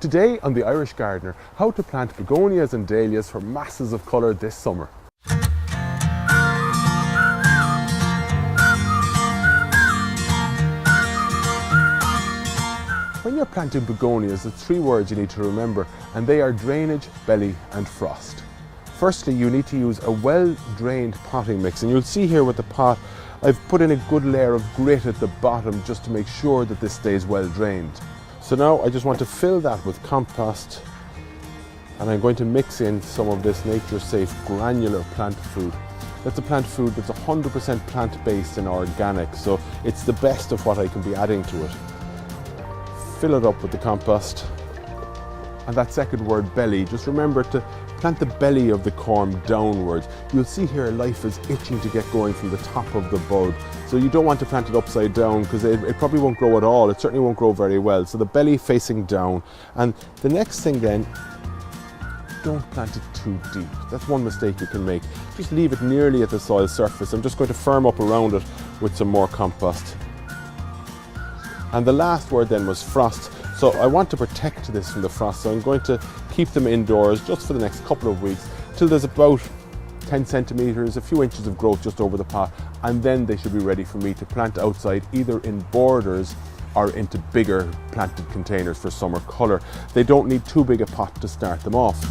Today on The Irish Gardener, how to plant begonias and dahlias for masses of colour this summer. When you're planting begonias, there's three words you need to remember, and they are drainage, belly and frost. Firstly, you need to use a well-drained potting mix, and you'll see here with the pot, I've put in a good layer of grit at the bottom just to make sure that this stays well drained. So now I just want to fill that with compost, and I'm going to mix in some of this nature-safe granular plant food. That's a plant food that's 100% plant-based and organic, so it's the best of what I can be adding to it. Fill it up with the compost. And that second word, belly, just remember to plant the belly of the corm downwards. You'll see here life is itching to get going from the top of the bulb. So you don't want to plant it upside down because it probably won't grow at all. It certainly won't grow very well. So the belly facing down. And the next thing then, don't plant it too deep. That's one mistake you can make. Just leave it nearly at the soil surface. I'm just going to firm up around it with some more compost. And the last word then was frost. So I want to protect this from the frost, so I'm going to keep them indoors just for the next couple of weeks till there's about 10 centimetres, a few inches of growth just over the pot, and then they should be ready for me to plant outside, either in borders or into bigger planted containers for summer colour. They don't need too big a pot to start them off.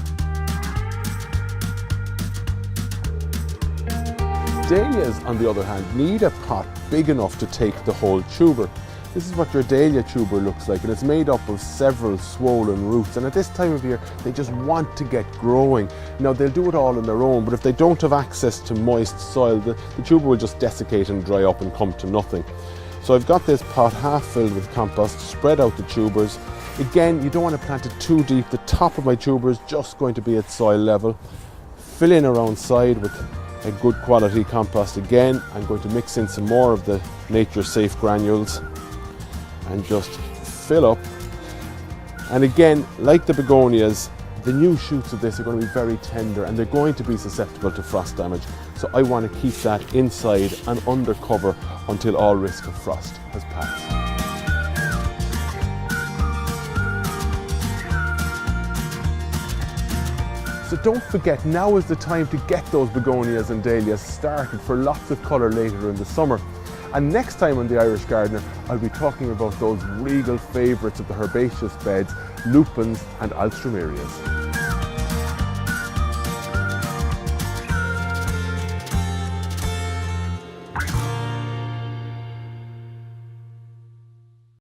Dahlias, on the other hand, need a pot big enough to take the whole tuber. This is what your dahlia tuber looks like, and it's made up of several swollen roots, and at this time of year they just want to get growing. Now they'll do it all on their own, but if they don't have access to moist soil, the tuber will just desiccate and dry up and come to nothing. So I've got this pot half filled with compost, spread out the tubers. Again, you don't want to plant it too deep. The top of my tuber is just going to be at soil level. Fill in around side with a good quality compost again. I'm going to mix in some more of the nature safe granules and just fill up. And again, like the begonias, the new shoots of this are going to be very tender and they're going to be susceptible to frost damage. So I want to keep that inside and under cover until all risk of frost has passed. So don't forget, now is the time to get those begonias and dahlias started for lots of colour later in the summer. And next time on The Irish Gardener, I'll be talking about those regal favourites of the herbaceous beds, lupins and alströmerias.